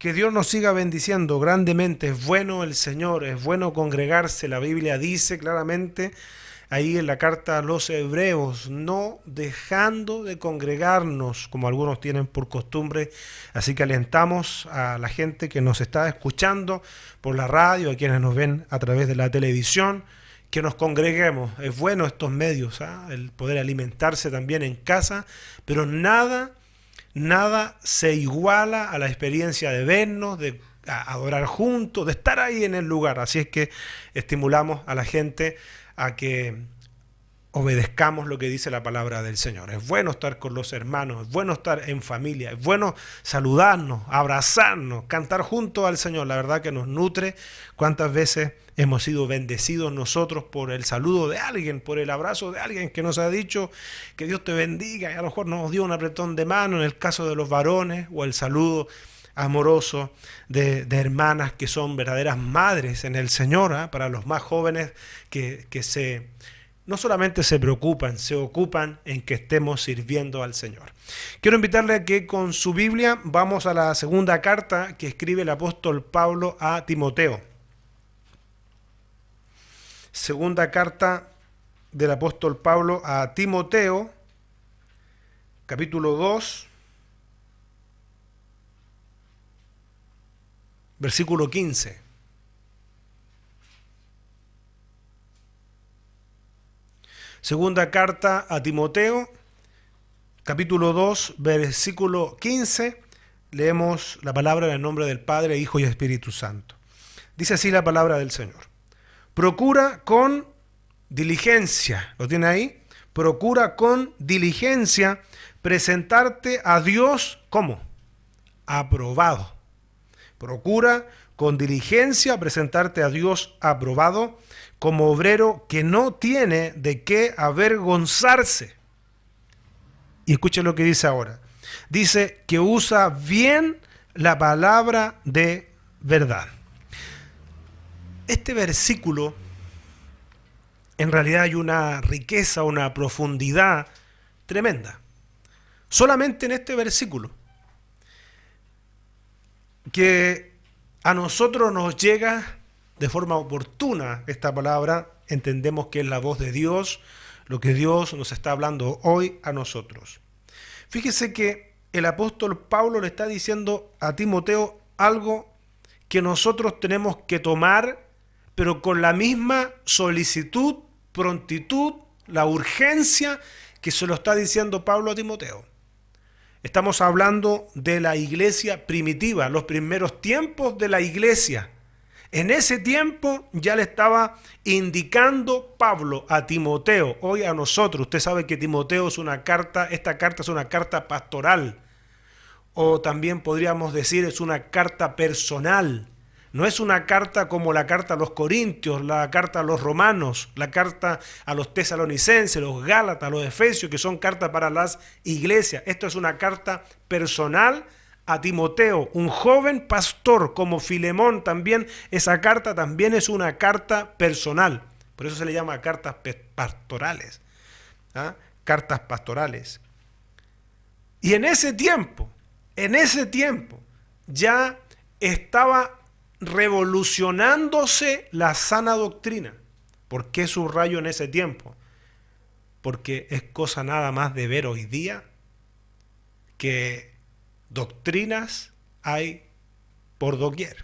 Que Dios nos siga bendiciendo grandemente. Es bueno el Señor, es bueno congregarse. La Biblia dice claramente ahí en la carta a los Hebreos, no dejando de congregarnos como algunos tienen por costumbre. Así que alentamos a la gente que nos está escuchando por la radio, a quienes nos ven a través de la televisión, que nos congreguemos. Es bueno estos medios, el poder alimentarse también en casa, pero nada se iguala a la experiencia de vernos, de adorar juntos, de estar ahí en el lugar. Así es que estimulamos a la gente a que obedezcamos lo que dice la palabra del Señor. Es bueno estar con los hermanos, es bueno estar en familia, es bueno saludarnos, abrazarnos, cantar junto al Señor. La verdad que nos nutre. ¿Cuántas veces hemos sido bendecidos nosotros por el saludo de alguien, por el abrazo de alguien que nos ha dicho que Dios te bendiga, y a lo mejor nos dio un apretón de mano en el caso de los varones, o el saludo amoroso de hermanas que son verdaderas madres en el Señor, para los más jóvenes que no solamente se preocupan, se ocupan en que estemos sirviendo al Señor. Quiero invitarle a que con su Biblia vamos a la segunda carta que escribe el apóstol Pablo a Timoteo. Segunda carta del apóstol Pablo a Timoteo, capítulo 2, versículo 15. Segunda carta a Timoteo, capítulo 2, versículo 15. Leemos la palabra en el nombre del Padre, Hijo y Espíritu Santo. Dice así la palabra del Señor. Procura con diligencia, ¿lo tiene ahí? Procura con diligencia presentarte a Dios, ¿cómo? Aprobado. Procura con diligencia presentarte a Dios aprobado, como obrero que no tiene de qué avergonzarse. Y escuchen lo que dice ahora. Dice que usa bien la palabra de verdad. Este versículo, en realidad hay una riqueza, una profundidad tremenda. Solamente en este versículo, que a nosotros nos llega de forma oportuna esta palabra, entendemos que es la voz de Dios, lo que Dios nos está hablando hoy a nosotros. Fíjese que el apóstol Pablo le está diciendo a Timoteo algo que nosotros tenemos que tomar, pero con la misma solicitud, prontitud, la urgencia que se lo está diciendo Pablo a Timoteo. Estamos hablando de la iglesia primitiva, los primeros tiempos de la iglesia. En ese tiempo ya le estaba indicando Pablo a Timoteo, hoy a nosotros. Usted sabe que Timoteo es una carta, esta carta es una carta pastoral, o también podríamos decir es una carta personal. No es una carta como la carta a los Corintios, la carta a los Romanos, la carta a los Tesalonicenses, los Gálatas, los Efesios, que son cartas para las iglesias. Esto es una carta personal a Timoteo, un joven pastor como Filemón también. Esa carta también es una carta personal. Por eso se le llama cartas pastorales. Cartas pastorales. Y en ese tiempo ya estaba revolucionándose la sana doctrina. ¿Por qué subrayo en ese tiempo? Porque es cosa nada más de ver hoy día que doctrinas hay por doquier.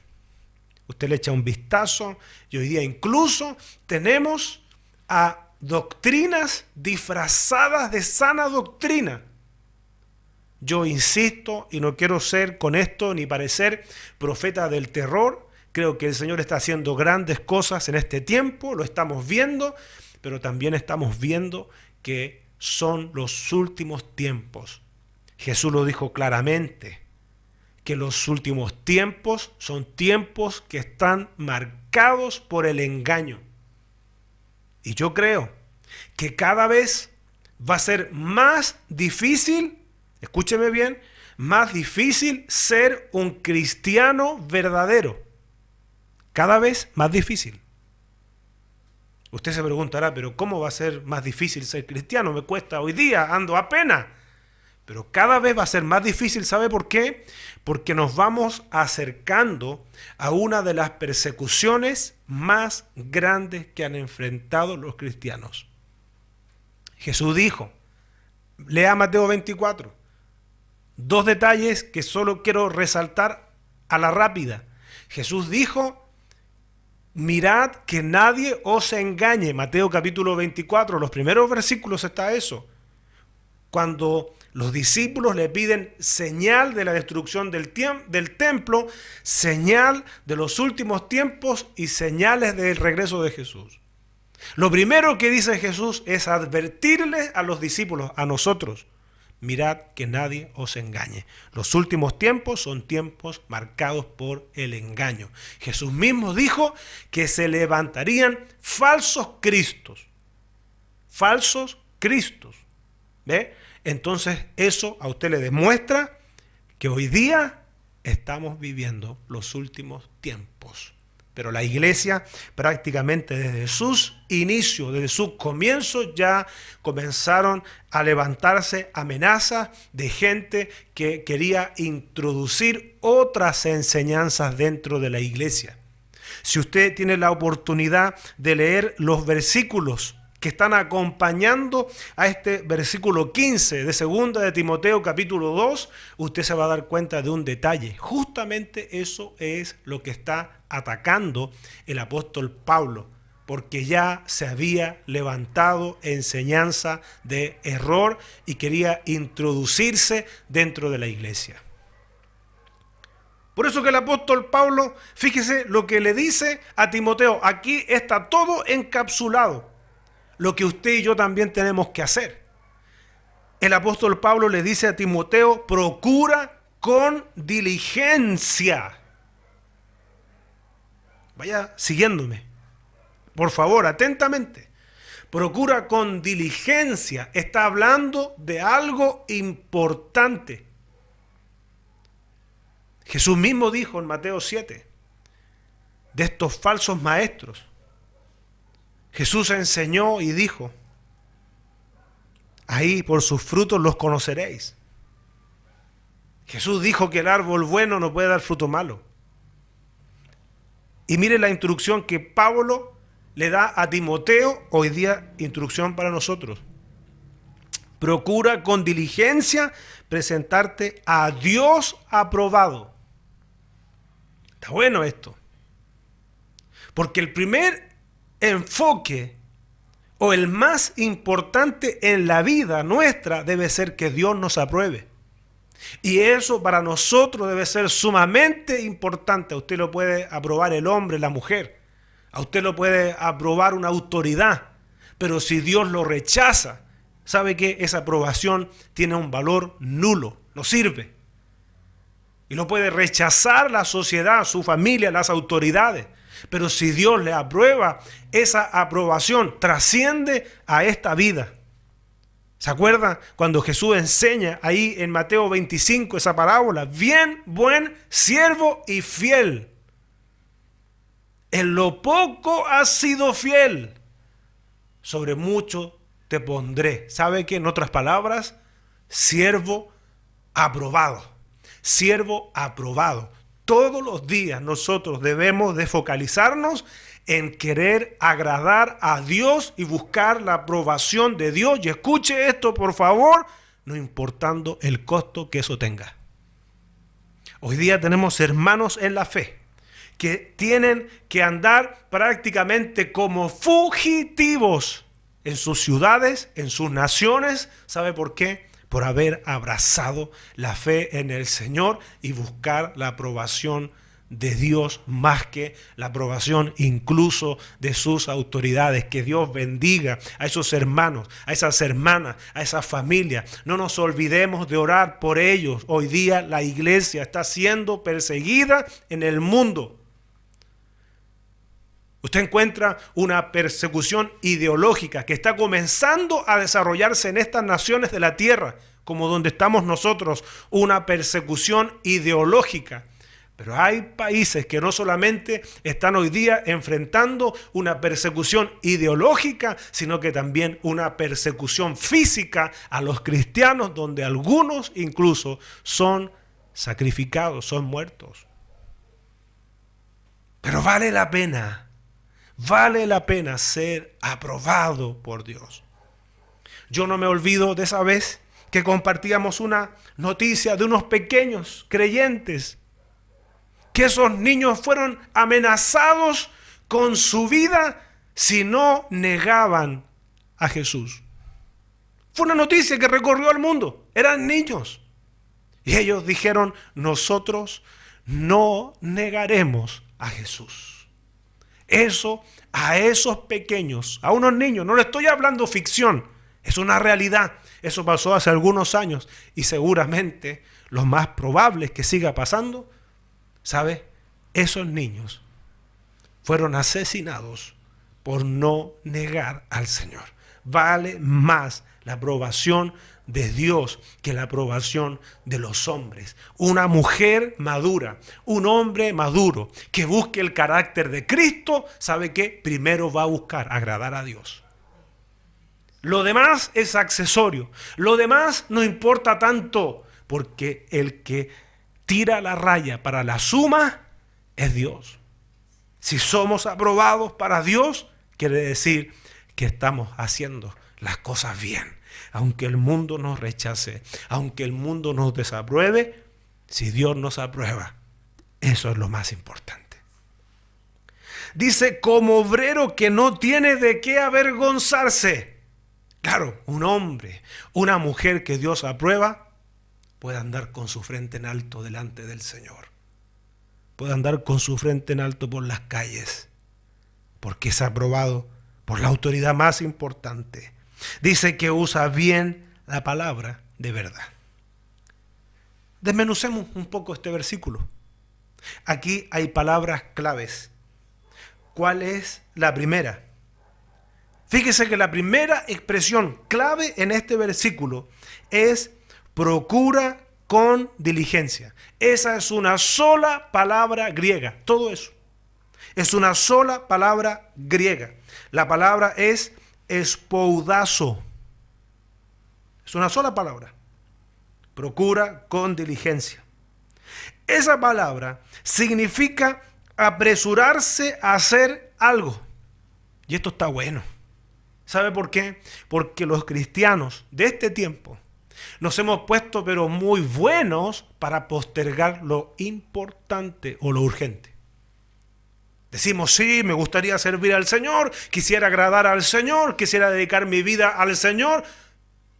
Usted le echa un vistazo y hoy día incluso tenemos a doctrinas disfrazadas de sana doctrina. Yo insisto, y no quiero ser con esto ni parecer profeta del terror. Creo que el Señor está haciendo grandes cosas en este tiempo, lo estamos viendo, pero también estamos viendo que son los últimos tiempos. Jesús lo dijo claramente, que los últimos tiempos son tiempos que están marcados por el engaño. Y yo creo que cada vez va a ser más difícil, escúcheme bien, más difícil ser un cristiano verdadero. Cada vez más difícil. Usted se preguntará, pero ¿cómo va a ser más difícil ser cristiano? Me cuesta hoy día, ando a pena. Pero cada vez va a ser más difícil, ¿sabe por qué? Porque nos vamos acercando a una de las persecuciones más grandes que han enfrentado los cristianos. Jesús dijo, lea Mateo 24, dos detalles que solo quiero resaltar a la rápida. Jesús dijo, mirad que nadie os engañe. Mateo capítulo 24, los primeros versículos está eso. Cuando los discípulos le piden señal de la destrucción del templo, señal de los últimos tiempos y señales del regreso de Jesús. Lo primero que dice Jesús es advertirles a los discípulos, a nosotros, mirad que nadie os engañe. Los últimos tiempos son tiempos marcados por el engaño. Jesús mismo dijo que se levantarían falsos cristos. Falsos cristos. ¿Ve? Entonces eso a usted le demuestra que hoy día estamos viviendo los últimos tiempos. Pero la iglesia prácticamente desde sus inicios, desde sus comienzos, ya comenzaron a levantarse amenazas de gente que quería introducir otras enseñanzas dentro de la iglesia. Si usted tiene la oportunidad de leer los versículos que están acompañando a este versículo 15 de 2 de Timoteo capítulo 2, usted se va a dar cuenta de un detalle. Justamente eso es lo que está atacando el apóstol Pablo, porque ya se había levantado enseñanza de error y quería introducirse dentro de la iglesia. Por eso que el apóstol Pablo, fíjese lo que le dice a Timoteo, aquí está todo encapsulado. Lo que usted y yo también tenemos que hacer. El apóstol Pablo le dice a Timoteo, procura con diligencia. Vaya siguiéndome, por favor, atentamente. Procura con diligencia. Está hablando de algo importante. Jesús mismo dijo en Mateo 7, de estos falsos maestros. Jesús enseñó y dijo, ahí por sus frutos los conoceréis. Jesús dijo que el árbol bueno no puede dar fruto malo. Y mire la instrucción que Pablo le da a Timoteo, hoy día instrucción para nosotros. Procura con diligencia presentarte a Dios aprobado. Está bueno esto. Porque el primer enfoque o el más importante en la vida nuestra debe ser que Dios nos apruebe. Y eso para nosotros debe ser sumamente importante. A usted lo puede aprobar el hombre, la mujer. A usted lo puede aprobar una autoridad. Pero si Dios lo rechaza, sabe que esa aprobación tiene un valor nulo, no sirve. Y lo puede rechazar la sociedad, su familia, las autoridades. Pero si Dios le aprueba, esa aprobación trasciende a esta vida. ¿Se acuerda cuando Jesús enseña ahí en Mateo 25 esa parábola? Bien, buen siervo y fiel. En lo poco has sido fiel, sobre mucho te pondré. ¿Sabe qué? En otras palabras, siervo aprobado. Siervo aprobado. Todos los días nosotros debemos de focalizarnos en querer agradar a Dios y buscar la aprobación de Dios. Y escuche esto, por favor, no importando el costo que eso tenga. Hoy día tenemos hermanos en la fe que tienen que andar prácticamente como fugitivos en sus ciudades, en sus naciones. ¿Sabe por qué? Por haber abrazado la fe en el Señor y buscar la aprobación de Dios más que la aprobación incluso de sus autoridades. Que Dios bendiga a esos hermanos, a esas hermanas, a esas familias. No nos olvidemos de orar por ellos. Hoy día la iglesia está siendo perseguida en el mundo. Usted encuentra una persecución ideológica que está comenzando a desarrollarse en estas naciones de la tierra, como donde estamos nosotros, una persecución ideológica Pero hay países que no solamente están hoy día enfrentando una persecución ideológica, sino que también una persecución física a los cristianos, donde algunos incluso son sacrificados, son muertos. Pero vale la pena ser aprobado por Dios. Yo no me olvido de esa vez que compartíamos una noticia de unos pequeños creyentes, que esos niños fueron amenazados con su vida si no negaban a Jesús. Fue una noticia que recorrió el mundo. Eran niños. Y ellos dijeron, nosotros no negaremos a Jesús. Eso a esos pequeños, a unos niños, no le estoy hablando ficción, es una realidad. Eso pasó hace algunos años y seguramente lo más probable es que siga pasando. ¿Sabe? Esos niños fueron asesinados por no negar al Señor. Vale más la aprobación de Dios que la aprobación de los hombres. Una mujer madura, un hombre maduro que busque el carácter de Cristo, ¿sabe qué? Primero va a buscar agradar a Dios. Lo demás es accesorio. Lo demás no importa tanto, porque el que tira la raya para la suma es Dios. Si somos aprobados para Dios, quiere decir que estamos haciendo las cosas bien. Aunque el mundo nos rechace, aunque el mundo nos desapruebe, si Dios nos aprueba, eso es lo más importante. Dice, como obrero que no tiene de qué avergonzarse. Claro, un hombre, una mujer que Dios aprueba, puede andar con su frente en alto delante del Señor. Puede andar con su frente en alto por las calles, porque es aprobado por la autoridad más importante. Dice que usa bien la palabra de verdad. Desmenucemos un poco este versículo. Aquí hay palabras claves. ¿Cuál es la primera? Fíjese que la primera expresión clave en este versículo es procura con diligencia. Esa es una sola palabra griega. Todo eso es una sola palabra griega. La palabra es espoudazo. Es una sola palabra. Procura con diligencia. Esa palabra significa apresurarse a hacer algo. Y esto está bueno. ¿Sabe por qué? Porque los cristianos de este tiempo nos hemos puesto pero muy buenos para postergar lo importante o lo urgente. Decimos, sí, me gustaría servir al Señor, quisiera agradar al Señor, quisiera dedicar mi vida al Señor,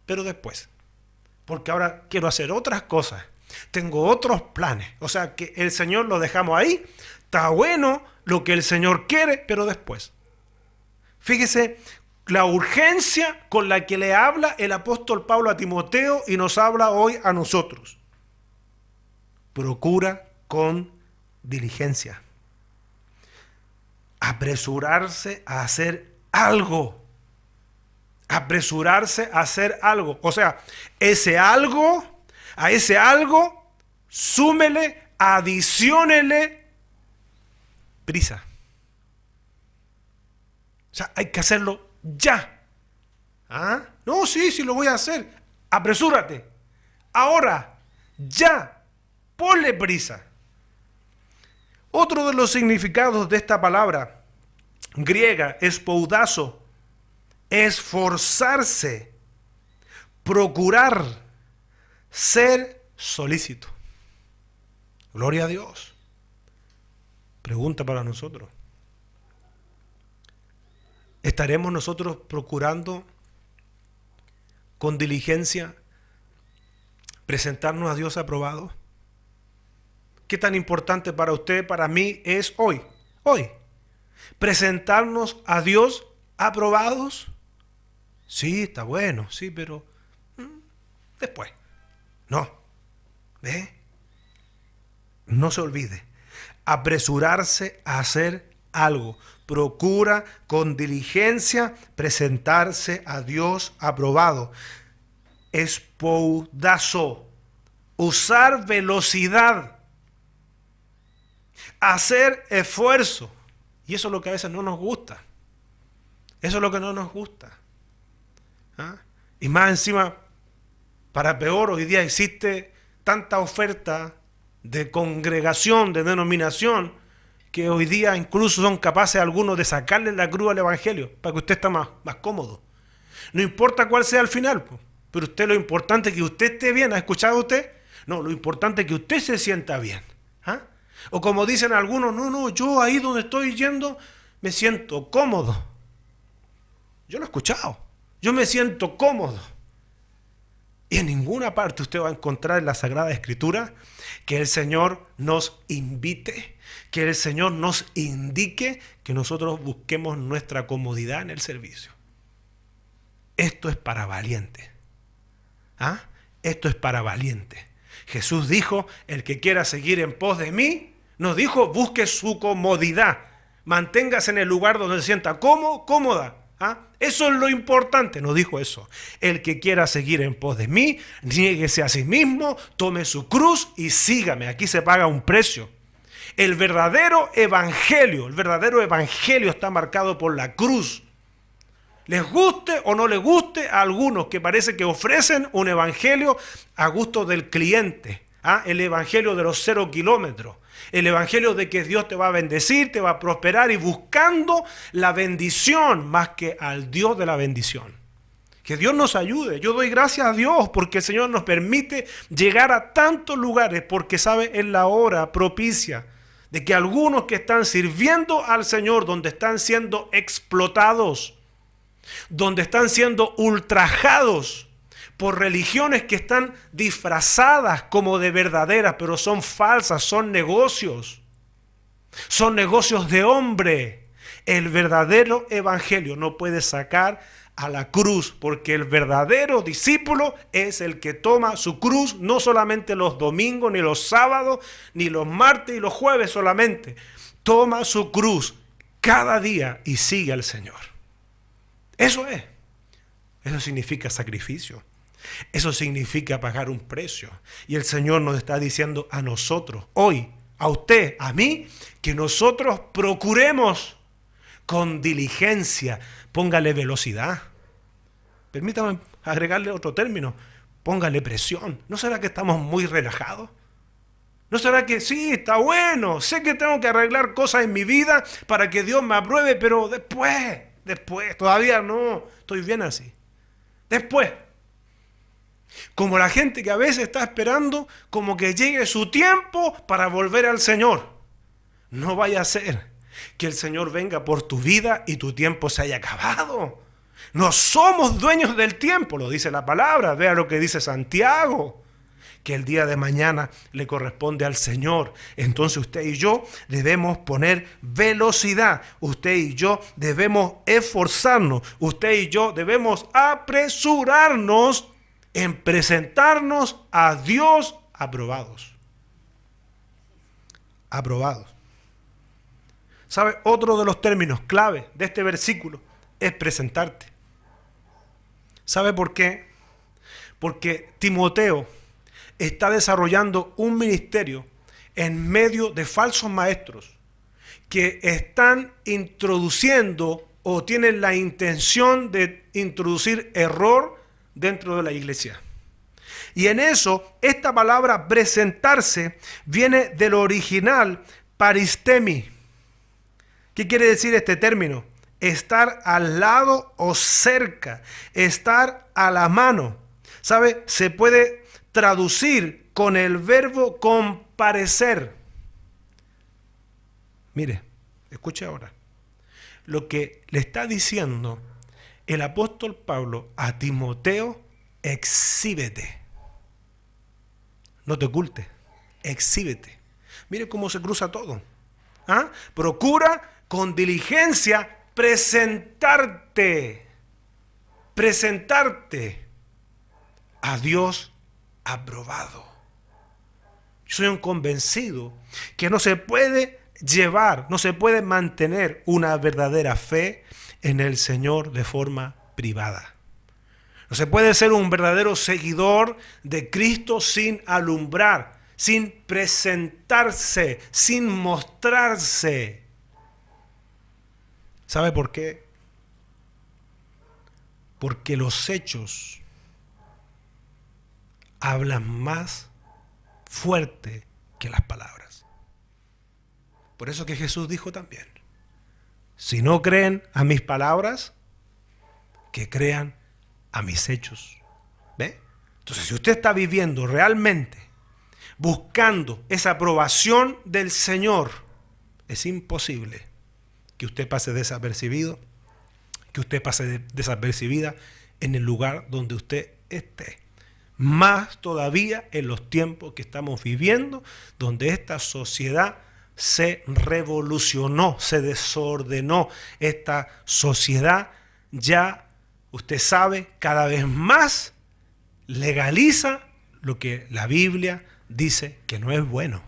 pero después, porque ahora quiero hacer otras cosas, tengo otros planes. O sea, que el Señor lo dejamos ahí, está bueno lo que el Señor quiere, pero después. Fíjese la urgencia con la que le habla el apóstol Pablo a Timoteo y nos habla hoy a nosotros. Procura con diligencia. Apresurarse a hacer algo. Apresurarse a hacer algo. O sea, a ese algo, súmele, adiciónele prisa. O sea, hay que hacerlo ya. ¿Ah? No, sí, lo voy a hacer. Apresúrate. Ahora, ya. Ponle prisa. Otro de los significados de esta palabra griega, espoudazo, es forzarse, procurar, ser solícito. Gloria a Dios. Pregunta para nosotros. ¿Estaremos nosotros procurando con diligencia presentarnos a Dios aprobado? ¿Qué tan importante para usted, para mí es hoy? ¿Presentarnos a Dios aprobados? Sí, está bueno, sí, pero después. No. ¿Ve? No se olvide. Apresurarse a hacer algo. Procura con diligencia presentarse a Dios aprobado. Espoudazo. Usar velocidad. hacer esfuerzo. Y eso es lo que a veces no nos gusta. Eso es lo que no nos gusta. ¿Ah? Y más encima, para peor, hoy día existe tanta oferta de congregación, de denominación, que hoy día incluso son capaces algunos de sacarle la cruz al evangelio para que usted esté más cómodo. No importa cuál sea el final, pero usted, lo importante es que usted esté bien. ¿Ha escuchado usted? No, lo importante es que usted se sienta bien. ¿Ah? O como dicen algunos, no, yo ahí donde estoy yendo me siento cómodo. Yo lo he escuchado. Yo me siento cómodo. Y en ninguna parte usted va a encontrar en la Sagrada Escritura que el Señor nos invite, que el Señor nos indique que nosotros busquemos nuestra comodidad en el servicio. Esto es para valientes. ¿Ah? Esto es para valientes. Jesús dijo, el que quiera seguir en pos de mí, nos dijo, busque su comodidad. Manténgase en el lugar donde se sienta cómoda. ¿Ah? Eso es lo importante, nos dijo eso. El que quiera seguir en pos de mí, niéguese a sí mismo, tome su cruz y sígame. Aquí se paga un precio. El verdadero evangelio está marcado por la cruz. Les guste o no les guste a algunos que parece que ofrecen un evangelio a gusto del cliente. ¿Ah? El evangelio de los 0 kilómetros. El evangelio de que Dios te va a bendecir, te va a prosperar y buscando la bendición más que al Dios de la bendición. Que Dios nos ayude. Yo doy gracias a Dios porque el Señor nos permite llegar a tantos lugares porque sabe es la hora propicia de que algunos que están sirviendo al Señor, donde están siendo explotados, donde están siendo ultrajados por religiones que están disfrazadas como de verdaderas, pero son falsas, son negocios de hombre. El verdadero evangelio no puede sacar a la cruz, porque el verdadero discípulo es el que toma su cruz, no solamente los domingos, ni los sábados, ni los martes y los jueves solamente. Toma su cruz cada día y sigue al Señor. Eso significa sacrificio. Eso significa pagar un precio. Y el Señor nos está diciendo a nosotros, hoy, a usted, a mí, que nosotros procuremos con diligencia, póngale velocidad. Permítame agregarle otro término, póngale presión. ¿No será que estamos muy relajados? ¿No será que sí, está bueno, sé que tengo que arreglar cosas en mi vida para que Dios me apruebe, pero después, todavía no, estoy bien así. Después, como la gente que a veces está esperando como que llegue su tiempo para volver al Señor. No vaya a ser que el Señor venga por tu vida y tu tiempo se haya acabado. No somos dueños del tiempo, lo dice la palabra. Vea lo que dice Santiago, que el día de mañana le corresponde al Señor. Entonces usted y yo debemos poner velocidad. Usted y yo debemos esforzarnos. Usted y yo debemos apresurarnos en presentarnos a Dios aprobados. Aprobados. ¿Sabe? Otro de los términos clave de este versículo es presentarte. ¿Sabe por qué? Porque Timoteo está desarrollando un ministerio en medio de falsos maestros que están introduciendo o tienen la intención de introducir error dentro de la iglesia. Y en eso, esta palabra presentarse viene del original paristemi. ¿Qué quiere decir este término? Estar al lado o cerca, estar a la mano. ¿Sabe? Se puede traducir con el verbo comparecer. Mire, escuche ahora. Lo que le está diciendo el apóstol Pablo a Timoteo, exhíbete. No te ocultes, exhíbete. Mire cómo se cruza todo. ¿Ah? Procura con diligencia presentarte a Dios aprobado. Yo soy un convencido que no se puede no se puede mantener una verdadera fe en el Señor de forma privada. No se puede ser un verdadero seguidor de Cristo sin alumbrar, sin presentarse, sin mostrarse. ¿Sabe por qué? Porque los hechos hablan más fuerte que las palabras. Por eso que Jesús dijo también, si no creen a mis palabras, que crean a mis hechos. ¿Ve? Entonces, si usted está viviendo realmente buscando esa aprobación del Señor, es imposible que usted pase desapercibido, que usted pase desapercibida en el lugar donde usted esté. Más todavía en los tiempos que estamos viviendo, donde esta sociedad se revolucionó, se desordenó. Esta sociedad ya, usted sabe, cada vez más legaliza lo que la Biblia dice que no es bueno.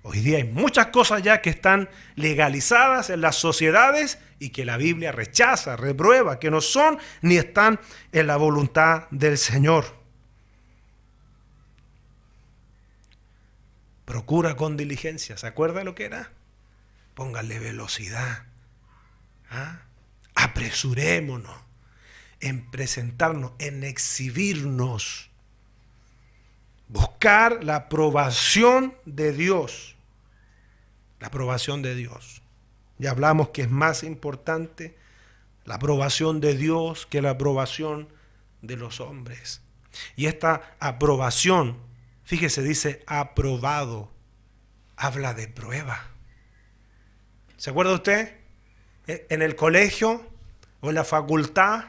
Hoy día hay muchas cosas ya que están legalizadas en las sociedades y que la Biblia rechaza, reprueba, que no son ni están en la voluntad del Señor. Procura con diligencia. ¿Se acuerda lo que era? Póngale velocidad. Apresurémonos en presentarnos, en exhibirnos. Buscar la aprobación de Dios. La aprobación de Dios. Ya hablamos que es más importante la aprobación de Dios que la aprobación de los hombres. Y esta aprobación, fíjese, dice aprobado. Habla de prueba. ¿Se acuerda usted? En el colegio o en la facultad,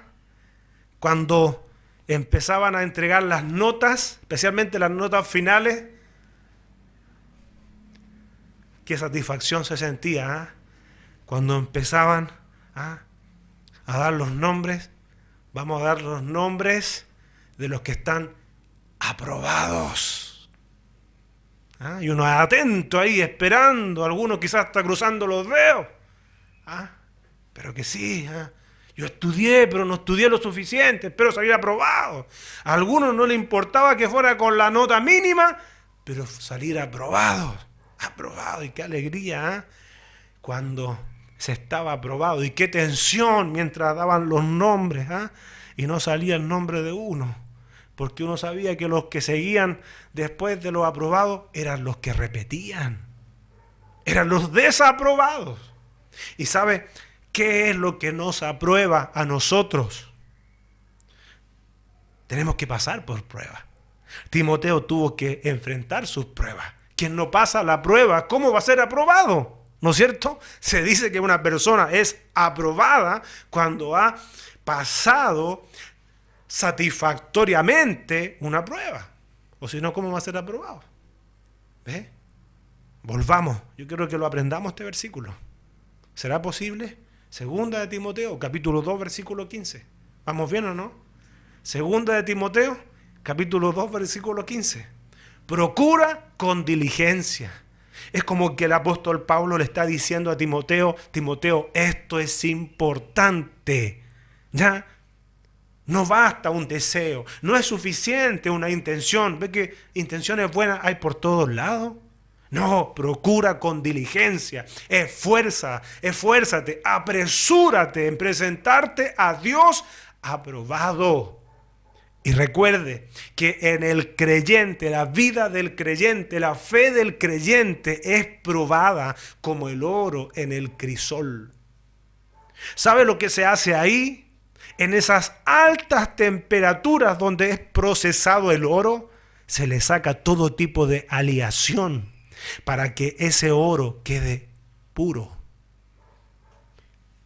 cuando empezaban a entregar las notas, especialmente las notas finales, qué satisfacción se sentía, cuando empezaban a dar los nombres. Vamos a dar los nombres de los que están aprobados. Y uno atento ahí, esperando, algunos quizás hasta cruzando los dedos. Pero que sí, yo estudié, pero no estudié lo suficiente, espero salir aprobado. A algunos no le importaba que fuera con la nota mínima, pero salir aprobado. Aprobado, y qué alegría, cuando se estaba aprobado. Y qué tensión mientras daban los nombres, y no salía el nombre de uno. Porque uno sabía que los que seguían después de los aprobados eran los que repetían. Eran los desaprobados. ¿Y sabe qué es lo que nos aprueba a nosotros? Tenemos que pasar por pruebas. Timoteo tuvo que enfrentar sus pruebas. Quien no pasa la prueba, ¿cómo va a ser aprobado? ¿No es cierto? Se dice que una persona es aprobada cuando ha pasado satisfactoriamente una prueba. O si no, ¿cómo va a ser aprobado? ¿Ve? Volvamos. Yo quiero que lo aprendamos este versículo. ¿Será posible? Segunda de Timoteo, capítulo 2, versículo 15. ¿Vamos bien o no? Segunda de Timoteo, capítulo 2, versículo 15. Procura con diligencia. Es como que el apóstol Pablo le está diciendo a Timoteo, Timoteo, esto es importante. ¿Ya? No basta un deseo, no es suficiente una intención. ¿Ve que intenciones buenas hay por todos lados? No, procura con diligencia, esfuérzate, apresúrate en presentarte a Dios aprobado. Y recuerde que en el creyente, la vida del creyente, la fe del creyente es probada como el oro en el crisol. ¿Sabe lo que se hace ahí? En esas altas temperaturas donde es procesado el oro, se le saca todo tipo de aleación para que ese oro quede puro.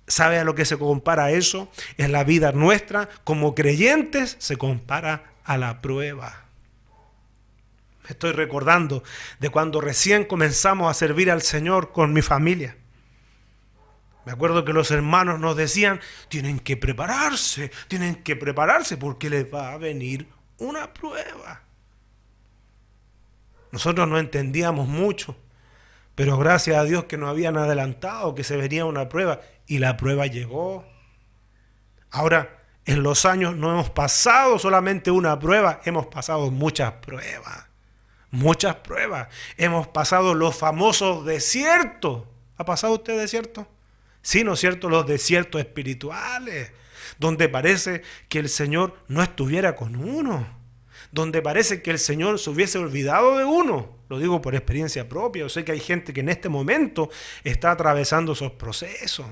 ¿Sabe a lo que se compara eso? En la vida nuestra, como creyentes, se compara a la prueba. Me estoy recordando de cuando recién comenzamos a servir al Señor con mi familia. Me acuerdo que los hermanos nos decían, tienen que prepararse porque les va a venir una prueba. Nosotros no entendíamos mucho, pero gracias a Dios que nos habían adelantado que se venía una prueba y la prueba llegó. Ahora, en los años no hemos pasado solamente una prueba, hemos pasado muchas pruebas. muchas pruebas. Hemos pasado los famosos desiertos. ¿Ha pasado usted desierto? Sí, ¿no es cierto? Los desiertos espirituales, donde parece que el Señor no estuviera con uno, donde parece que el Señor se hubiese olvidado de uno. Lo digo por experiencia propia. Yo sé que hay gente que en este momento está atravesando esos procesos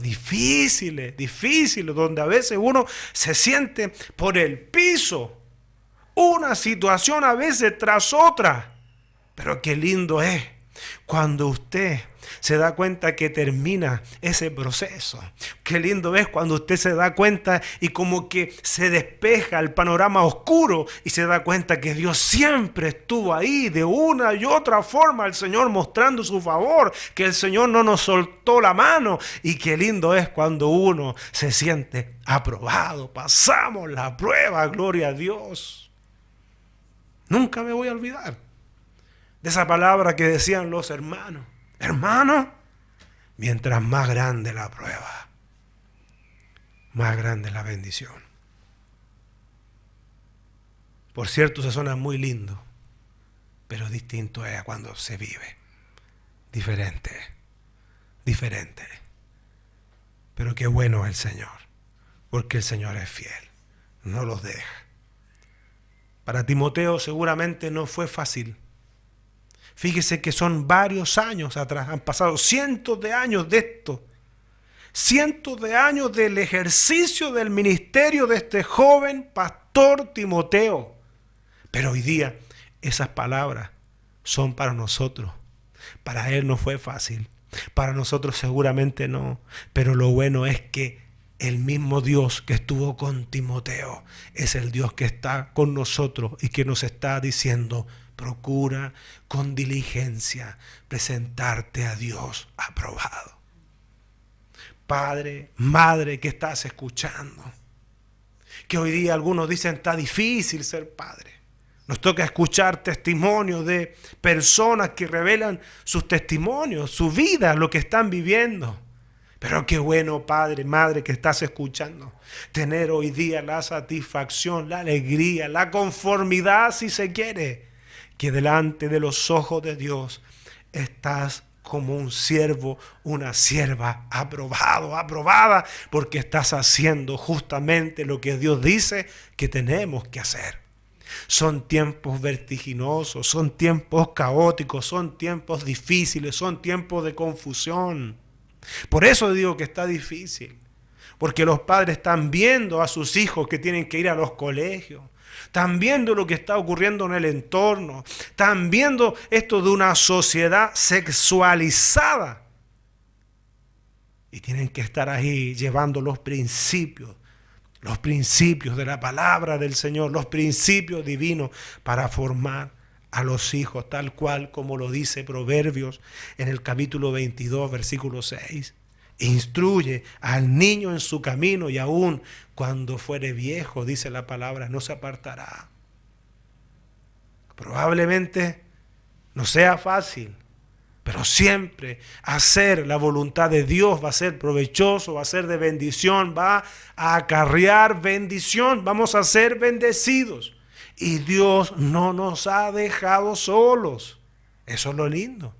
difíciles, donde a veces uno se siente por el piso, una situación a veces tras otra. Pero qué lindo es cuando usted se da cuenta que termina ese proceso. Qué lindo es cuando usted se da cuenta y como que se despeja el panorama oscuro y se da cuenta que Dios siempre estuvo ahí de una y otra forma, el Señor mostrando su favor, que el Señor no nos soltó la mano. Y qué lindo es cuando uno se siente aprobado. Pasamos la prueba, gloria a Dios. Nunca me voy a olvidar de esa palabra que decían los hermanos. Hermano, mientras más grande la prueba, más grande la bendición. Por cierto, se suena muy lindo, pero distinto es cuando se vive. Diferente. Pero qué bueno es el Señor, porque el Señor es fiel, no los deja. Para Timoteo seguramente no fue fácil. Fíjese que son varios años atrás, han pasado cientos de años de esto, cientos de años del ejercicio del ministerio de este joven pastor Timoteo. Pero hoy día esas palabras son para nosotros. Para él no fue fácil, para nosotros seguramente no, pero lo bueno es que el mismo Dios que estuvo con Timoteo es el Dios que está con nosotros y que nos está diciendo: procura con diligencia presentarte a Dios aprobado. Padre, madre que estás escuchando, que hoy día algunos dicen está difícil ser padre. Nos toca escuchar testimonios de personas que revelan sus testimonios, su vida, lo que están viviendo. Pero qué bueno, padre, madre, que estás escuchando, tener hoy día la satisfacción, la alegría, la conformidad, si se quiere, que delante de los ojos de Dios estás como un siervo, una sierva, aprobado, aprobada, porque estás haciendo justamente lo que Dios dice que tenemos que hacer. Son tiempos vertiginosos, son tiempos caóticos, son tiempos difíciles, son tiempos de confusión. Por eso digo que está difícil, porque los padres están viendo a sus hijos que tienen que ir a los colegios, están viendo lo que está ocurriendo en el entorno, están viendo esto de una sociedad sexualizada y tienen que estar ahí llevando los principios de la palabra del Señor, los principios divinos para formar a los hijos, tal cual como lo dice Proverbios en el capítulo 22, versículo 6. Instruye al niño en su camino y aún cuando fuere viejo, dice la palabra, no se apartará. Probablemente no sea fácil, pero siempre hacer la voluntad de Dios va a ser provechoso, va a ser de bendición, va a acarrear bendición, vamos a ser bendecidos. Y Dios no nos ha dejado solos. Eso es lo lindo.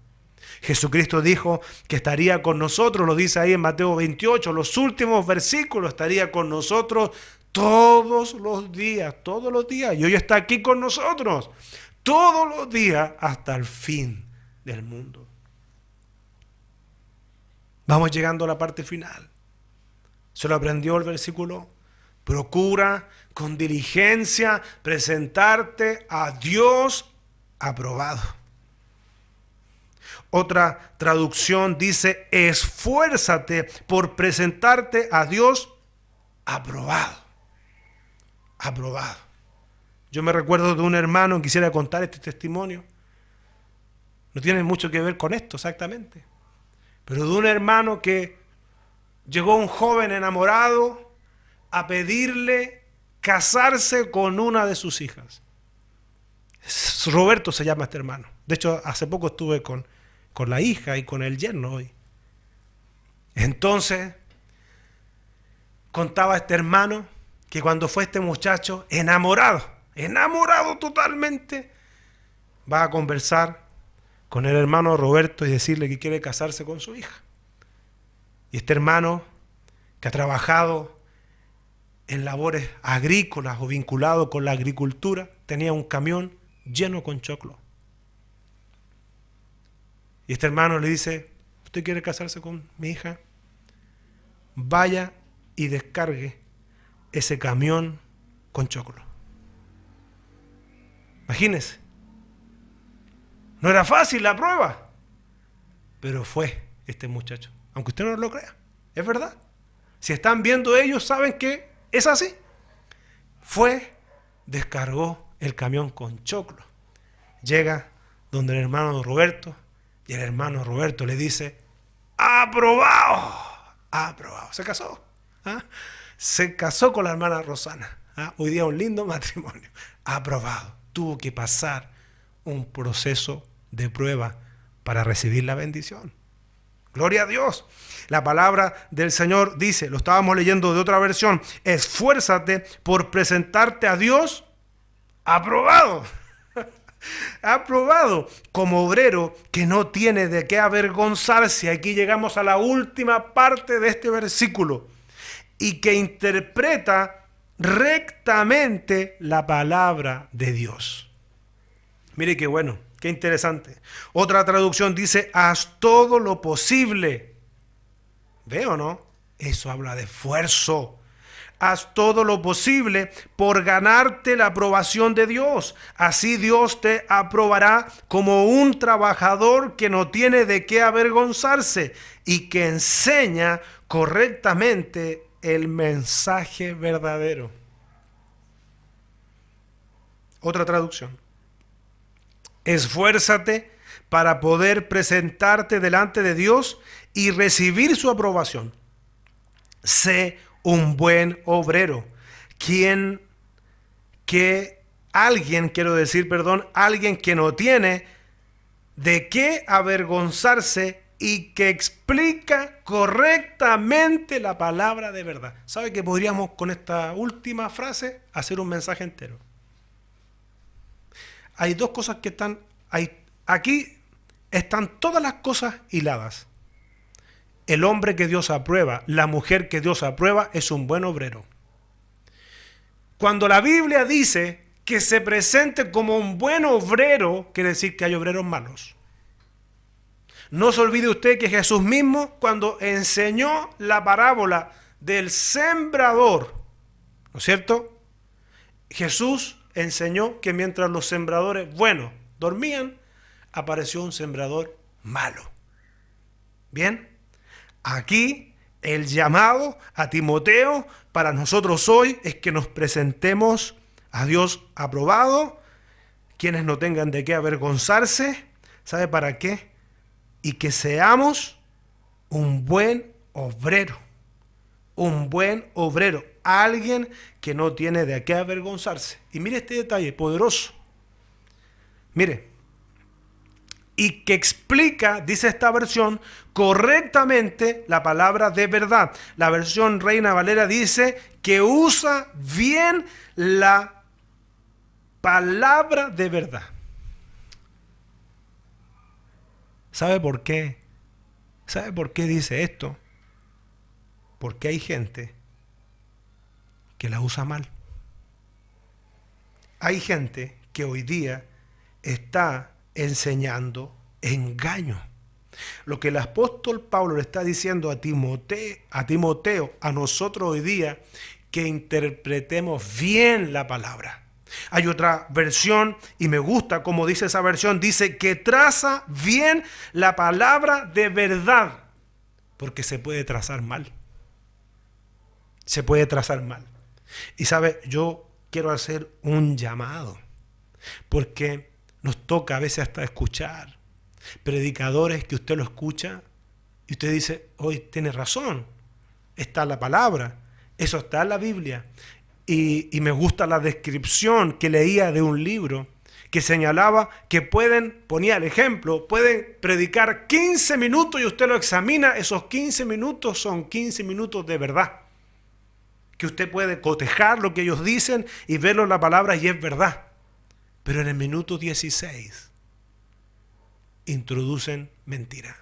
Jesucristo dijo que estaría con nosotros, lo dice ahí en Mateo 28, los últimos versículos, estaría con nosotros todos los días, y hoy está aquí con nosotros, todos los días hasta el fin del mundo. Vamos llegando a la parte final. Se lo aprendió el versículo. Procura con diligencia presentarte a Dios aprobado. Otra traducción dice: esfuérzate por presentarte a Dios aprobado. Aprobado. Yo me recuerdo de un hermano, quisiera contar este testimonio. No tiene mucho que ver con esto exactamente. Pero de un hermano que llegó un joven enamorado a pedirle casarse con una de sus hijas. Roberto se llama este hermano. De hecho, hace poco estuve con la hija y con el yerno hoy. Entonces, contaba este hermano que cuando fue este muchacho enamorado totalmente, va a conversar con el hermano Roberto y decirle que quiere casarse con su hija. Y este hermano, que ha trabajado en labores agrícolas o vinculado con la agricultura, tenía un camión lleno con choclo. Y este hermano le dice: ¿usted quiere casarse con mi hija? Vaya y descargue ese camión con choclo. Imagínese. No era fácil la prueba, pero fue este muchacho. Aunque usted no lo crea, es verdad. Si están viendo ellos, saben que es así. Fue, descargó el camión con choclo. Llega donde el hermano Roberto, y el hermano Roberto le dice: ¡aprobado! ¡Aprobado! Se casó. ¿Ah? Se casó con la hermana Rosana. ¿Ah? Hoy día un lindo matrimonio. Aprobado. Tuvo que pasar un proceso de prueba para recibir la bendición. Gloria a Dios. La palabra del Señor dice, lo estábamos leyendo de otra versión: esfuérzate por presentarte a Dios aprobado. Aprobado como obrero que no tiene de qué avergonzarse. Aquí llegamos a la última parte de este versículo. Y que interpreta rectamente la palabra de Dios. Mire qué bueno, qué interesante. Otra traducción dice: haz todo lo posible. ¿Ve o no? Eso habla de esfuerzo. Haz todo lo posible por ganarte la aprobación de Dios. Así Dios te aprobará como un trabajador que no tiene de qué avergonzarse y que enseña correctamente el mensaje verdadero. Otra traducción: esfuérzate para poder presentarte delante de Dios y recibir su aprobación. Sé un buen obrero, alguien que no tiene de qué avergonzarse y que explica correctamente la palabra de verdad. ¿Sabe que podríamos con esta última frase hacer un mensaje entero? Hay dos cosas que están ahí. Aquí están todas las cosas hiladas. El hombre que Dios aprueba, la mujer que Dios aprueba, es un buen obrero. Cuando la Biblia dice que se presente como un buen obrero, quiere decir que hay obreros malos. No se olvide usted que Jesús mismo, cuando enseñó la parábola del sembrador, ¿no es cierto? Jesús enseñó que mientras los sembradores buenos dormían, apareció un sembrador malo. Bien, aquí el llamado a Timoteo para nosotros hoy es que nos presentemos a Dios aprobado, quienes no tengan de qué avergonzarse. ¿Sabe para qué? Y que seamos un buen obrero. Un buen obrero. Alguien que no tiene de qué avergonzarse. Y mire este detalle poderoso. Mire. Y que explica, dice esta versión, correctamente la palabra de verdad. La versión Reina Valera dice que usa bien la palabra de verdad. ¿Sabe por qué? ¿Sabe por qué dice esto? Porque hay gente que la usa mal. Hay gente que hoy día está enseñando engaño. Lo que el apóstol Pablo le está diciendo a Timoteo, a nosotros hoy día, que interpretemos bien la palabra. Hay otra versión, y me gusta como dice esa versión, dice que traza bien la palabra de verdad, porque se puede trazar mal. Se puede trazar mal. Y sabe, yo quiero hacer un llamado, porque nos toca a veces hasta escuchar predicadores que usted lo escucha y usted dice: hoy tiene razón, está la palabra, eso está en la Biblia. Y me gusta la descripción que leía de un libro que señalaba que ponía el ejemplo, pueden predicar 15 minutos y usted lo examina, esos 15 minutos son 15 minutos de verdad. Que usted puede cotejar lo que ellos dicen y verlo en la palabra y es verdad. Pero en el minuto 16 introducen mentira.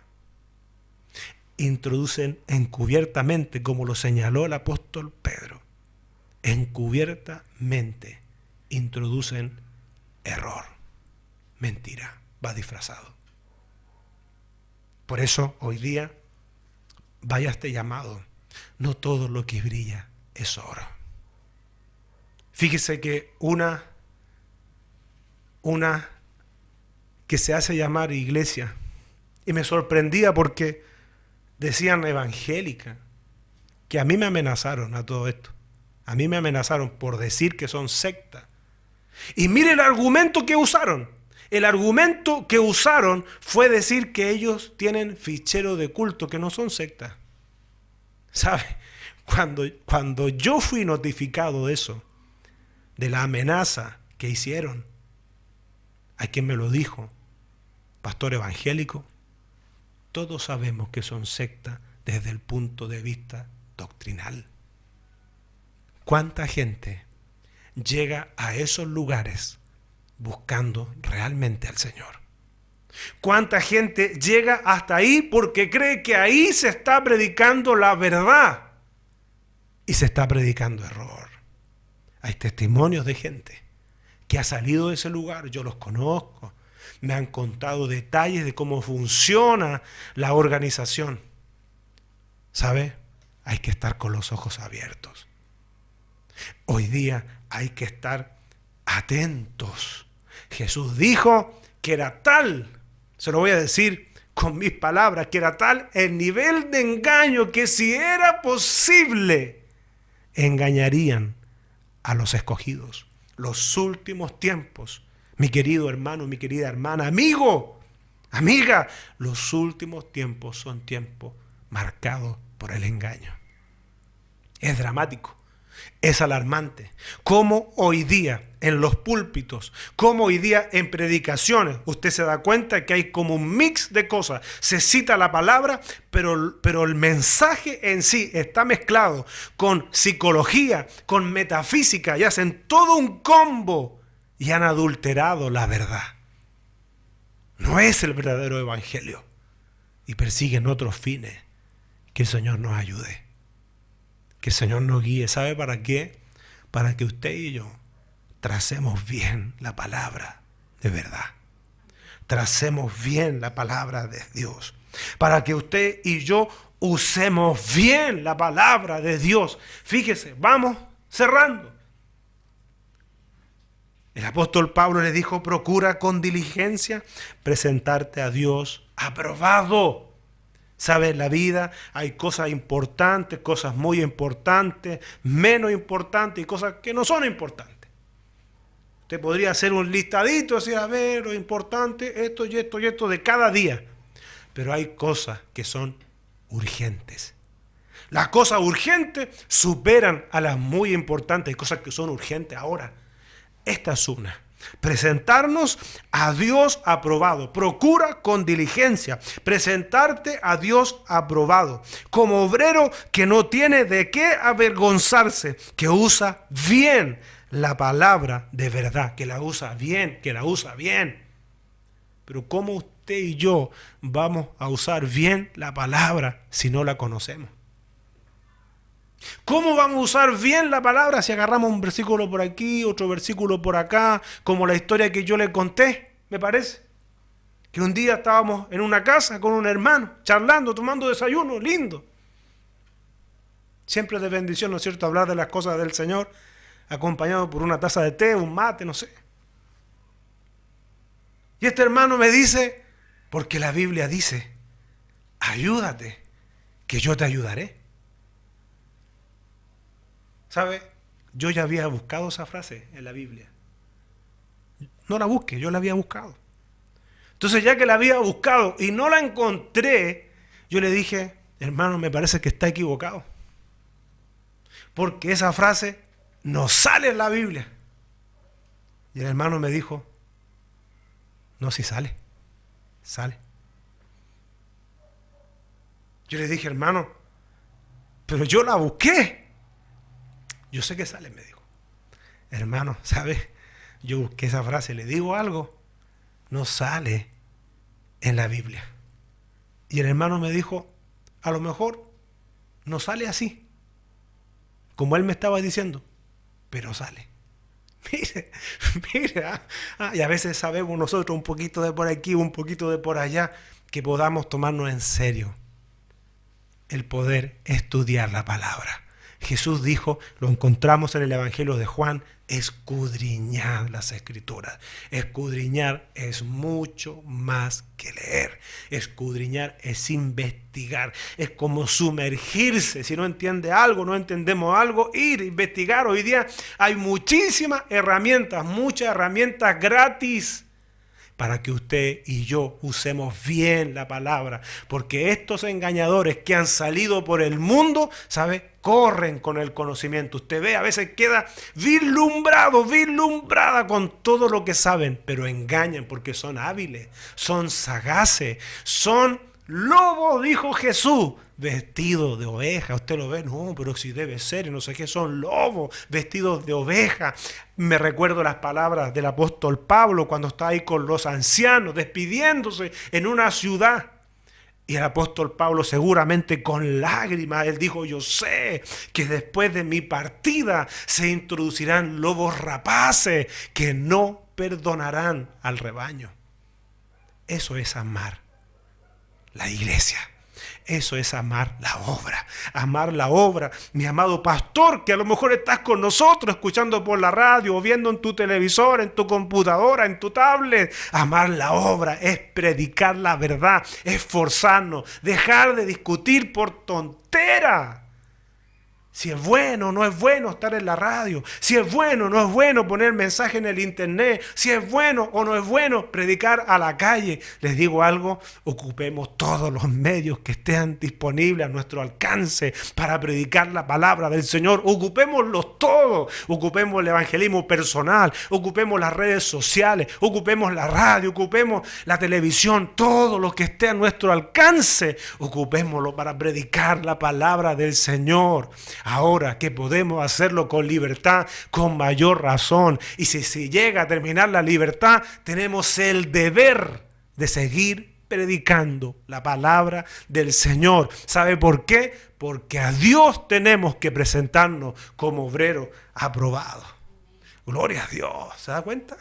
Introducen encubiertamente, como lo señaló el apóstol Pedro. Encubiertamente introducen error. Mentira, va disfrazado. Por eso hoy día vaya este llamado. No todo lo que brilla es oro. Fíjese que una que se hace llamar iglesia, y me sorprendía porque decían evangélica, que a mí me amenazaron a todo esto. A mí me amenazaron por decir que son secta. Y mire el argumento que usaron. El argumento que usaron fue decir que ellos tienen fichero de culto, que no son secta. ¿Sabe? Cuando yo fui notificado de eso, de la amenaza que hicieron, ¿a quién me lo dijo? Pastor evangélico. Todos sabemos que son secta desde el punto de vista doctrinal. ¿Cuánta gente llega a esos lugares buscando realmente al Señor? ¿Cuánta gente llega hasta ahí porque cree que ahí se está predicando la verdad y se está predicando error? Hay testimonios de gente que ha salido de ese lugar, yo los conozco, me han contado detalles de cómo funciona la organización. ¿Sabe? Hay que estar con los ojos abiertos. Hoy día hay que estar atentos. Jesús dijo que era tal, se lo voy a decir con mis palabras, que era tal el nivel de engaño que si era posible, engañarían a los escogidos. Los últimos tiempos, mi querido hermano, mi querida hermana, amigo, amiga, los últimos tiempos son tiempos marcados por el engaño. Es dramático. Es alarmante cómo hoy día en los púlpitos, cómo hoy día en predicaciones, usted se da cuenta que hay como un mix de cosas. Se cita la palabra, pero el mensaje en sí está mezclado con psicología, con metafísica, y hacen todo un combo y han adulterado la verdad. No es el verdadero evangelio y persiguen otros fines. Que el Señor nos ayude. Que el Señor nos guíe. ¿Sabe para qué? Para que usted y yo tracemos bien la palabra de verdad. Tracemos bien la palabra de Dios. Para que usted y yo usemos bien la palabra de Dios. Fíjese, vamos cerrando. El apóstol Pablo le dijo, procura con diligencia presentarte a Dios aprobado. ¿Sabe? En la vida hay cosas importantes, cosas muy importantes, menos importantes y cosas que no son importantes. Usted podría hacer un listadito, decir, a ver, lo importante, esto y esto y esto de cada día. Pero hay cosas que son urgentes. Las cosas urgentes superan a las muy importantes, hay cosas que son urgentes ahora. Esta es una. Presentarnos a Dios aprobado. Procura con diligencia presentarte a Dios aprobado, como obrero que no tiene de qué avergonzarse, que usa bien la palabra de verdad, que la usa bien, Pero ¿cómo usted y yo vamos a usar bien la palabra si no la conocemos? ¿Cómo vamos a usar bien la palabra si agarramos un versículo por aquí, otro versículo por acá, como la historia que yo le conté, me parece? Que un día estábamos en una casa con un hermano, charlando, tomando desayuno, lindo. Siempre de bendición, ¿no es cierto?, hablar de las cosas del Señor, acompañado por una taza de té, un mate, no sé. Y este hermano me dice, porque la Biblia dice, ayúdate, que yo te ayudaré. ¿Sabe? Yo ya había buscado esa frase en la Biblia. No la busque, yo la había buscado. Entonces, ya que la había buscado y no la encontré, yo le dije, hermano, me parece que está equivocado. Porque esa frase no sale en la Biblia. Y el hermano me dijo, no, si sale, sale. Yo le dije, hermano, pero yo la busqué. Yo sé que sale, me dijo. Hermano, ¿sabe? Yo busqué esa frase, le digo algo, no sale en la Biblia. Y el hermano me dijo, a lo mejor no sale así, como él me estaba diciendo, pero sale. Mire, mira, y a veces sabemos nosotros un poquito de por aquí, un poquito de por allá, que podamos tomarnos en serio el poder estudiar la palabra. Jesús dijo, lo encontramos en el Evangelio de Juan, escudriñad las Escrituras. Escudriñar es mucho más que leer. Escudriñar es investigar. Es como sumergirse. Si no entiende algo, no entendemos algo, ir a investigar. Hoy día hay muchísimas herramientas, muchas herramientas gratis para que usted y yo usemos bien la palabra. Porque estos engañadores que han salido por el mundo, ¿sabe?, corren con el conocimiento. Usted ve, a veces queda vislumbrada con todo lo que saben, pero engañan porque son hábiles, son sagaces, son lobos, dijo Jesús, vestidos de oveja. Usted lo ve, no, pero si debe ser, no sé qué, son lobos vestidos de oveja. Me recuerdo las palabras del apóstol Pablo cuando está ahí con los ancianos despidiéndose en una ciudad. Y el apóstol Pablo, seguramente con lágrimas, él dijo, yo sé que después de mi partida se introducirán lobos rapaces que no perdonarán al rebaño. Eso es amar la iglesia. Eso es amar la obra. Amar la obra. Mi amado pastor, que a lo mejor estás con nosotros escuchando por la radio o viendo en tu televisor, en tu computadora, en tu tablet. Amar la obra es predicar la verdad, esforzarnos, dejar de discutir por tontera. Si es bueno o no es bueno estar en la radio, si es bueno o no es bueno poner mensaje en el internet, si es bueno o no es bueno predicar a la calle. Les digo algo, ocupemos todos los medios que estén disponibles a nuestro alcance para predicar la palabra del Señor. Ocupémoslos todos, ocupemos el evangelismo personal, ocupemos las redes sociales, ocupemos la radio, ocupemos la televisión, todo lo que esté a nuestro alcance, ocupémoslo para predicar la palabra del Señor. Ahora que podemos hacerlo con libertad, con mayor razón. Y si llega a terminar la libertad, tenemos el deber de seguir predicando la palabra del Señor. ¿Sabe por qué? Porque a Dios tenemos que presentarnos como obreros aprobados. Gloria a Dios. ¿Se da cuenta?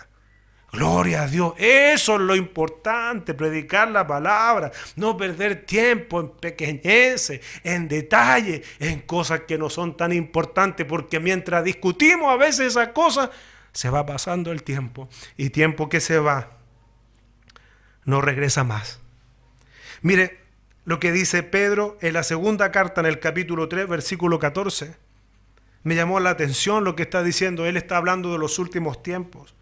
Gloria a Dios, eso es lo importante, predicar la palabra, no perder tiempo en pequeñeces, en detalles, en cosas que no son tan importantes, porque mientras discutimos a veces esas cosas, se va pasando el tiempo, y tiempo que se va, no regresa más. Mire lo que dice Pedro en la segunda carta, en el capítulo 3, versículo 14. Me llamó la atención lo que está diciendo, él está hablando de los últimos tiempos.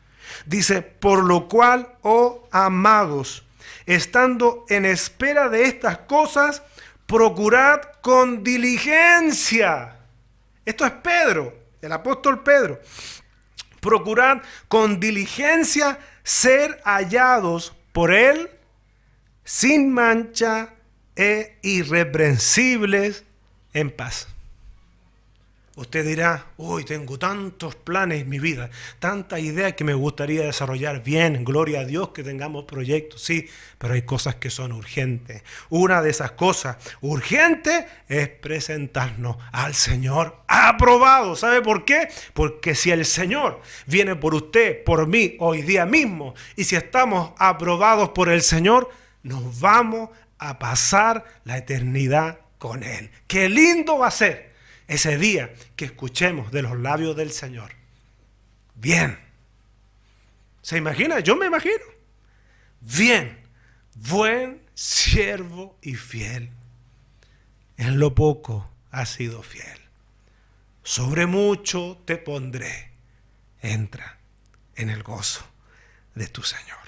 Dice, por lo cual, oh amados, estando en espera de estas cosas, procurad con diligencia. Esto es Pedro, el apóstol Pedro. Procurad con diligencia ser hallados por él sin mancha e irreprensibles en paz. Usted dirá, uy, tengo tantos planes en mi vida, tantas ideas que me gustaría desarrollar bien, gloria a Dios que tengamos proyectos, sí, pero hay cosas que son urgentes. Una de esas cosas urgentes es presentarnos al Señor aprobado. ¿Sabe por qué? Porque si el Señor viene por usted, por mí, hoy día mismo, y si estamos aprobados por el Señor, nos vamos a pasar la eternidad con Él. ¡Qué lindo va a ser ese día que escuchemos de los labios del Señor! Bien. ¿Se imagina? Yo me imagino. Bien. Buen siervo y fiel. En lo poco has sido fiel. Sobre mucho te pondré. Entra en el gozo de tu Señor.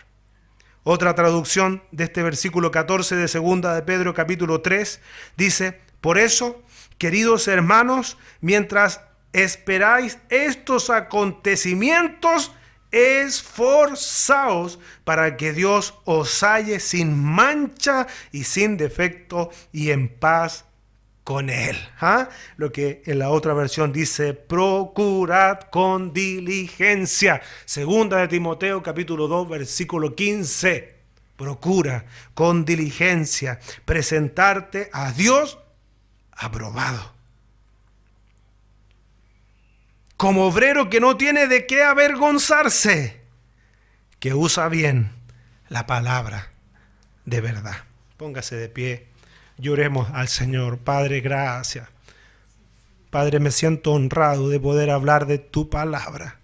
Otra traducción de este versículo 14 de segunda de Pedro capítulo 3 dice, por eso, queridos hermanos, mientras esperáis estos acontecimientos, esforzaos para que Dios os halle sin mancha y sin defecto y en paz con Él. Lo que en la otra versión dice, procurad con diligencia. Segunda de Timoteo capítulo 2 versículo 15. procura con diligencia presentarte a Dios aprobado. Como obrero que no tiene de qué avergonzarse, que usa bien la palabra de verdad. Póngase de pie, lloremos al Señor. Padre, gracias. Padre, me siento honrado de poder hablar de tu palabra.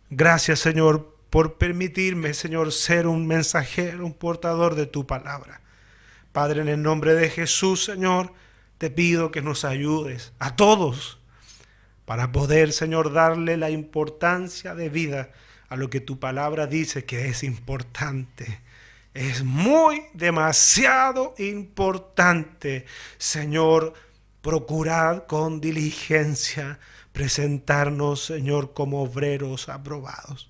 Gracias, Señor, por permitirme, Señor, ser un mensajero, un portador de tu palabra. Padre, en el nombre de Jesús, Señor, te pido que nos ayudes a todos para poder, Señor, darle la importancia de vida a lo que tu palabra dice que es importante. Es muy, demasiado importante, Señor. Procurad con diligencia presentarnos, Señor, como obreros aprobados.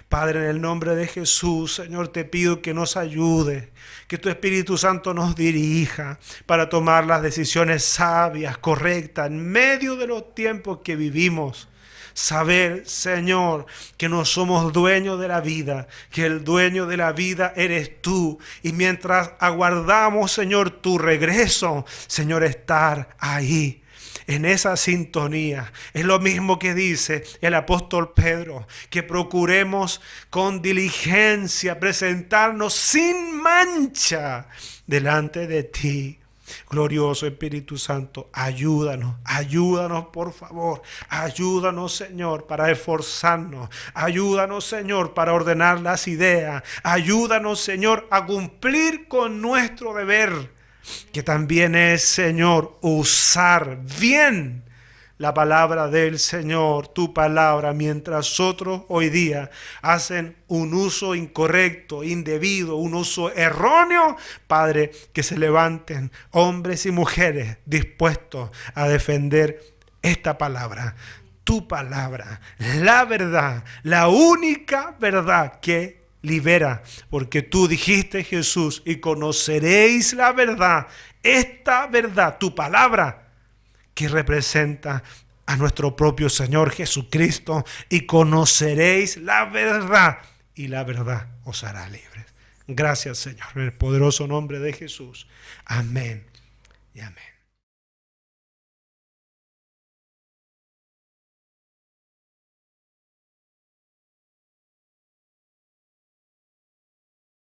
Padre, en el nombre de Jesús, Señor, te pido que nos ayude, que tu Espíritu Santo nos dirija para tomar las decisiones sabias, correctas, en medio de los tiempos que vivimos. Saber, Señor, que no somos dueños de la vida, que el dueño de la vida eres tú. Y mientras aguardamos, Señor, tu regreso, Señor, estar ahí en esa sintonía. Es lo mismo que dice el apóstol Pedro, que procuremos con diligencia presentarnos sin mancha delante de ti. Glorioso Espíritu Santo, ayúdanos, ayúdanos por favor, ayúdanos Señor para esforzarnos, ayúdanos Señor para ordenar las ideas, ayúdanos Señor a cumplir con nuestro deber, que también es, Señor, usar bien la palabra del Señor, tu palabra, mientras otros hoy día hacen un uso incorrecto, indebido, un uso erróneo. Padre, que se levanten hombres y mujeres dispuestos a defender esta palabra, tu palabra, la verdad, la única verdad que libera, porque tú dijiste, Jesús, y conoceréis la verdad, esta verdad, tu palabra, que representa a nuestro propio Señor Jesucristo, y conoceréis la verdad, y la verdad os hará libres. Gracias, Señor, en el poderoso nombre de Jesús. Amén y amén.